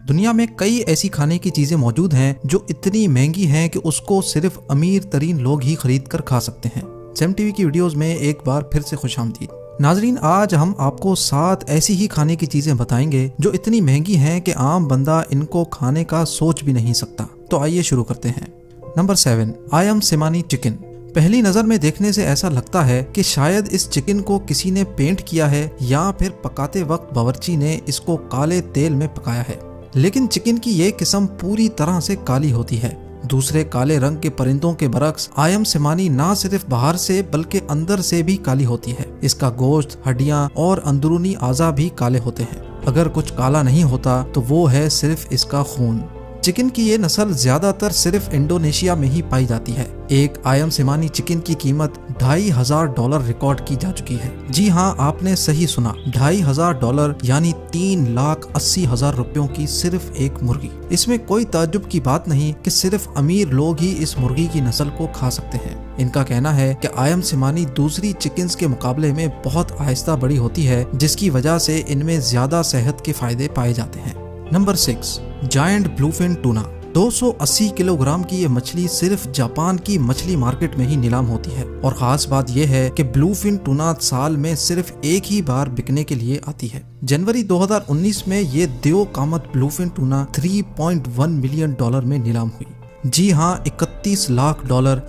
दुनिया में कई ऐसी खाने की चीजें मौजूद हैं जो इतनी महंगी हैं कि उसको सिर्फ अमीर तरीन लोग ही खरीद कर खा सकते हैं। सैम टीवी की वीडियोस में एक बार फिर से खुशामदीद। नाजरीन, आज हम आपको 7 ऐसी ही खाने की चीजें बताएंगे जो इतनी महंगी हैं कि आम बंदा इनको खाने का सोच भी नहीं सकता। तो आइए शुरू करते हैं। नंबर 7, आयम सेमानी चिकन। पहली नजर में देखने से ऐसा लगता है कि शायद इस चिकन को किसी ने पेंट किया है या फिर पकाते वक्त बावर्ची ने इसको काले तेल में पकाया है। लेकिन चिकन की ये किस्म पूरी तरह से काली होती है। दूसरे काले रंग के परिंदों के बरक्स आयम सेमानी ना सिर्फ बाहर से बल्कि अंदर से भी काली होती है। इसका गोश्त, हड्डियां और अंदरूनी आज़ा भी काले होते हैं। अगर कुछ काला नहीं होता तो वो है सिर्फ इसका खून। चिकन की ये नस्ल ज्यादातर सिर्फ इंडोनेशिया में ही पाई जाती है। एक आयम सेमानी चिकन की कीमत $2,500 रिकॉर्ड की जा चुकी है। जी हाँ, आपने सही सुना, $2,500 यानी 3,80,000 रुपयों की सिर्फ एक मुर्गी। इसमें कोई ताज्जुब की बात नहीं कि सिर्फ अमीर लोग ही इस मुर्गी की नस्ल को खा सकते हैं। इनका कहना है कि आयम सेमानी दूसरी चिकन्स के मुकाबले में बहुत आहिस्ता बड़ी होती है, जिसकी वजह से इनमें ज्यादा सेहत के फायदे पाए जाते हैं। Number 6, giant bluefin tuna. 280 kilogram की ये मछली सिर्फ जापान की मछली मार्केट में ही नीलाम होती है। और खास बात यह है कि ब्लूफिन टूना साल में सिर्फ एक ही बार बिकने के लिए आती है। जनवरी 2019 में ये देओ कामत ब्लूफिन टूना $3.1 मिलियन में नीलाम हुई। जी हाँ, $31 लाख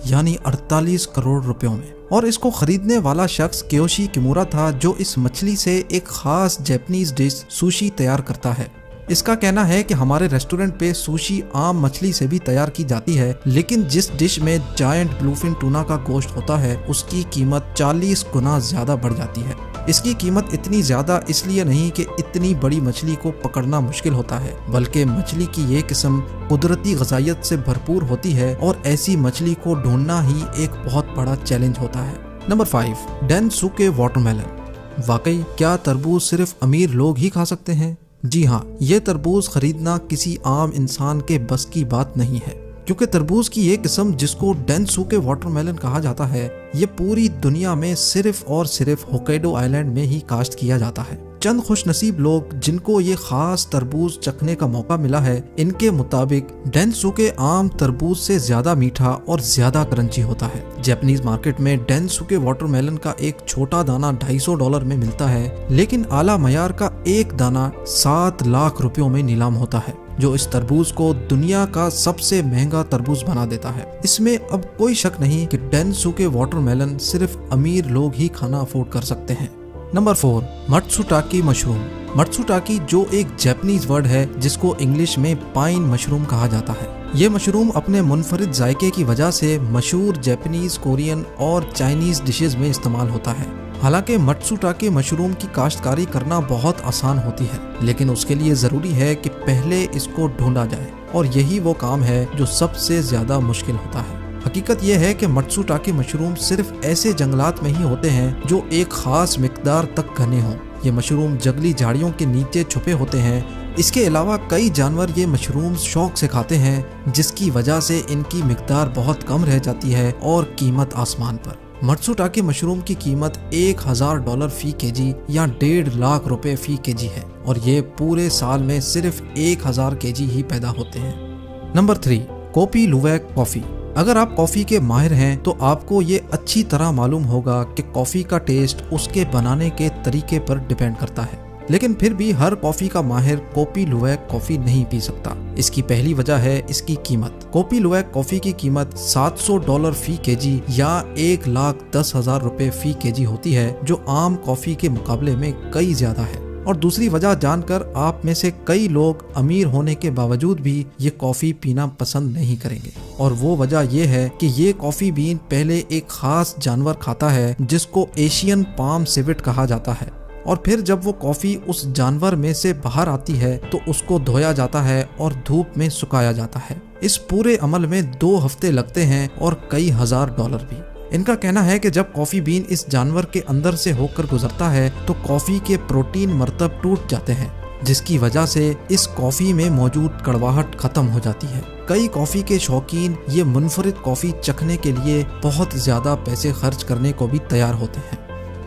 यानी 48 करोड़ रुपयों में। और इसको खरीदने वाला शख्स कियोशी किमुरा था, जो इस मछली से एक खास जापानीज डिश सुशी तैयार करता है। इसका कहना है कि हमारे रेस्टोरेंट पे सुशी आम मछली से भी तैयार की जाती है, लेकिन जिस डिश में जायंट ब्लूफिन टूना का गोश्त होता है उसकी कीमत 40 गुना ज्यादा बढ़ जाती है। इसकी कीमत इतनी ज्यादा इसलिए नहीं कि इतनी बड़ी मछली को पकड़ना मुश्किल होता है, बल्कि मछली की ये किस्म कुदरती ग़िज़ाइयत से भरपूर होती है और ऐसी मछली को ढूंढना ही एक बहुत बड़ा चैलेंज होता है। Number 5, Densuke watermelon. वाकई क्या तरबूज सिर्फ अमीर लोग ही खा सकते हैं? जी हाँ, ये तरबूज खरीदना किसी आम इंसान के बस की बात नहीं है, क्योंकि तरबूज की ये किस्म जिसको डेनसुके वाटरमेलन कहा जाता है, ये पूरी दुनिया में सिर्फ और सिर्फ होक्काइडो आइलैंड में ही काश्त किया जाता है। चंद खुशनसीब लोग जिनको ये खास तरबूज चखने का मौका मिला है, इनके मुताबिक डेनसुके आम तरबूज से ज्यादा मीठा और ज्यादा क्रंची होता है। जापानीज मार्केट में डेनसुके वाटरमेलन का एक छोटा दाना $250 में मिलता है, लेकिन आला मयार का एक दाना 7 लाख रुपयों में नीलाम होता है, जो इस तरबूज को दुनिया का सबसे महंगा तरबूज बना देता है। इसमें अब कोई शक नहीं कि डेनसुके वाटरमेलन सिर्फ अमीर लोग ही खाना अफोर्ड कर सकते हैं। Number 4, मत्सुटाके mushroom. मत्सुटाके जो एक जापानीज वर्ड है जिसको इंग्लिश में पाइन मशरूम कहा जाता है। ये मशरूम अपने मुनफरिद जायके की वजह से मशहूर जापानीज, कोरियन और चाइनीज डिशेज में इस्तेमाल होता है। हालांकि मत्सुटाके मशरूम की काश्तकारी करना बहुत आसान होती है, लेकिन उसके लिए जरूरी है कि पहले इसको ढूंढा जाए, और यही वो काम है जो सबसे ज्यादा मुश्किल होता है। हकीकत यह है कि मत्सुटाके मशरूम सिर्फ ऐसे जंगलात में ही होते हैं जो एक खास मिकदार तक घने हों। ये मशरूम जंगली झाड़ियों के नीचे छुपे होते हैं। इसके अलावा कई जानवर ये मशरूम शौक से खाते हैं, जिसकी वजह से इनकी मिकदार बहुत कम रह जाती है और कीमत आसमान पर। मत्सुटाके मशरूम की कीमत $1,000 फी केजी या 1.5 लाख रुपए फी केजी है, और ये पूरे साल में सिर्फ 1000 केजी ही पैदा होते हैं। Number 3, kopi luwak coffee. अगर आप कॉफी के माहिर हैं तो आपको ये अच्छी तरह मालूम होगा कि कॉफी का टेस्ट उसके बनाने के तरीके पर डिपेंड करता है, लेकिन फिर भी हर कॉफी का माहिर कोपी लुवैक कॉफी नहीं पी सकता। इसकी पहली वजह है इसकी कीमत। कोपी लुवैक कॉफी की कीमत $700 फी केजी या 1,10,000 रुपए फी केजी होती है, जो आम कॉफी के मुकाबले में कई ज्यादा है। और दूसरी वजह जानकर आप में से कई लोग अमीर होने के बावजूद भी ये कॉफी पीना पसंद नहीं करेंगे, और वो वजह ये है कि ये कॉफी बीन पहले एक खास जानवर खाता है जिसको एशियन पाम सिवेट कहा जाता है, और फिर जब वो कॉफी उस जानवर में से बाहर आती है तो उसको धोया जाता है और धूप में सुखाया जाता है। इस पूरे अमल में 2 हफ्ते लगते हैं और कई $1000 भी। इनका कहना है कि जब कॉफी बीन इस जानवर के अंदर से होकर गुजरता है तो कॉफी के प्रोटीन मरतब टूट जाते हैं, जिसकी वजह से इस कॉफी में मौजूद कड़वाहट खत्म हो जाती है। कई कॉफी के शौकीन ये मुनफरिद कॉफी चखने के लिए बहुत ज्यादा पैसे खर्च करने को भी तैयार होते हैं।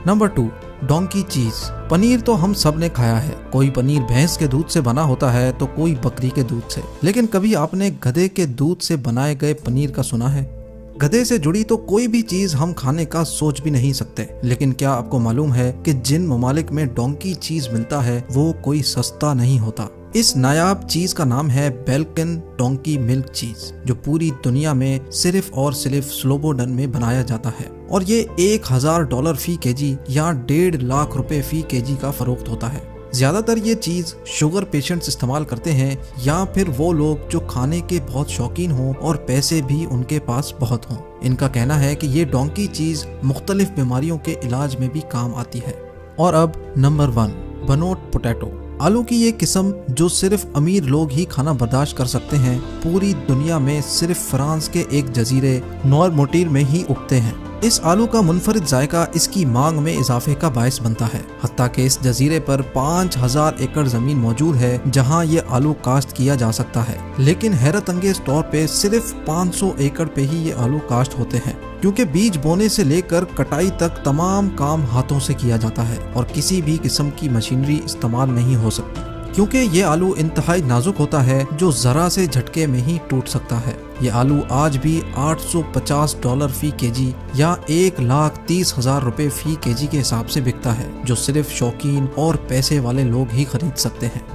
नंबर 2, डोंकी चीज। पनीर तो हम सब ने खाया है। कोई पनीर भैंस के दूध से बना होता है तो कोई बकरी के दूध से। लेकिन कभी आपने गधे के दूध से बनाए गए पनीर का सुना है? गधे से जुड़ी तो कोई भी चीज हम खाने का सोच भी नहीं सकते। लेकिन क्या आपको मालूम है कि जिन ममालिक में डोंकी चीज मिलता है वो कोई सस्ता नहीं होता। इस नायाब चीज का नाम है बेल्कन डोंकी मिल्क चीज, जो पूरी दुनिया में सिर्फ और सिर्फ स्लोबोडन में बनाया जाता है और ये $1000 फी केजी या 1.5 लाख रुपए फी केजी का फरोख्त होता है। ज्यादातर ये चीज शुगर पेशेंट्स इस्तेमाल करते हैं या फिर वो लोग जो खाने के बहुत शौकीन हों और पैसे भी उनके पास बहुत हों। इनका कहना है कि ये डोंकी चीज मुख्तलिफ बीमारियों के इलाज में भी काम आती है। और अब नंबर 1, बनोट पोटैटो। आलू की ये किस्म जो सिर्फ अमीर लोग ही खाना बर्दाश्त कर सकते हैं, पूरी दुनिया में सिर्फ फ्रांस के एक जजीरे नॉर्मोटिर में ही उगते हैं। इस आलू का मुनफरिद जायका इसकी मांग में इजाफे का बायस बनता है। हत्ता कि इस जजीरे पर 5000 एकड़ जमीन मौजूद है जहां ये आलू काश्त किया जा सकता है। लेकिन हैरत अंगेज तौर पे सिर्फ 500 एकड़ पे ही ये आलू काश्त होते हैं, क्योंकि बीज बोने से लेकर कटाई तक तमाम काम हाथों से किया जाता है और किसी भी किस्म की मशीनरी इस्तेमाल नहीं हो सकती, क्योंकि ये आलू इंतहाई नाजुक होता है जो जरा से झटके में ही टूट सकता है। ये आलू आज भी $850 फी केजी या 1,30,000 रुपए फी केजी के हिसाब से बिकता है, जो सिर्फ शौकीन और पैसे वाले लोग ही खरीद सकते हैं।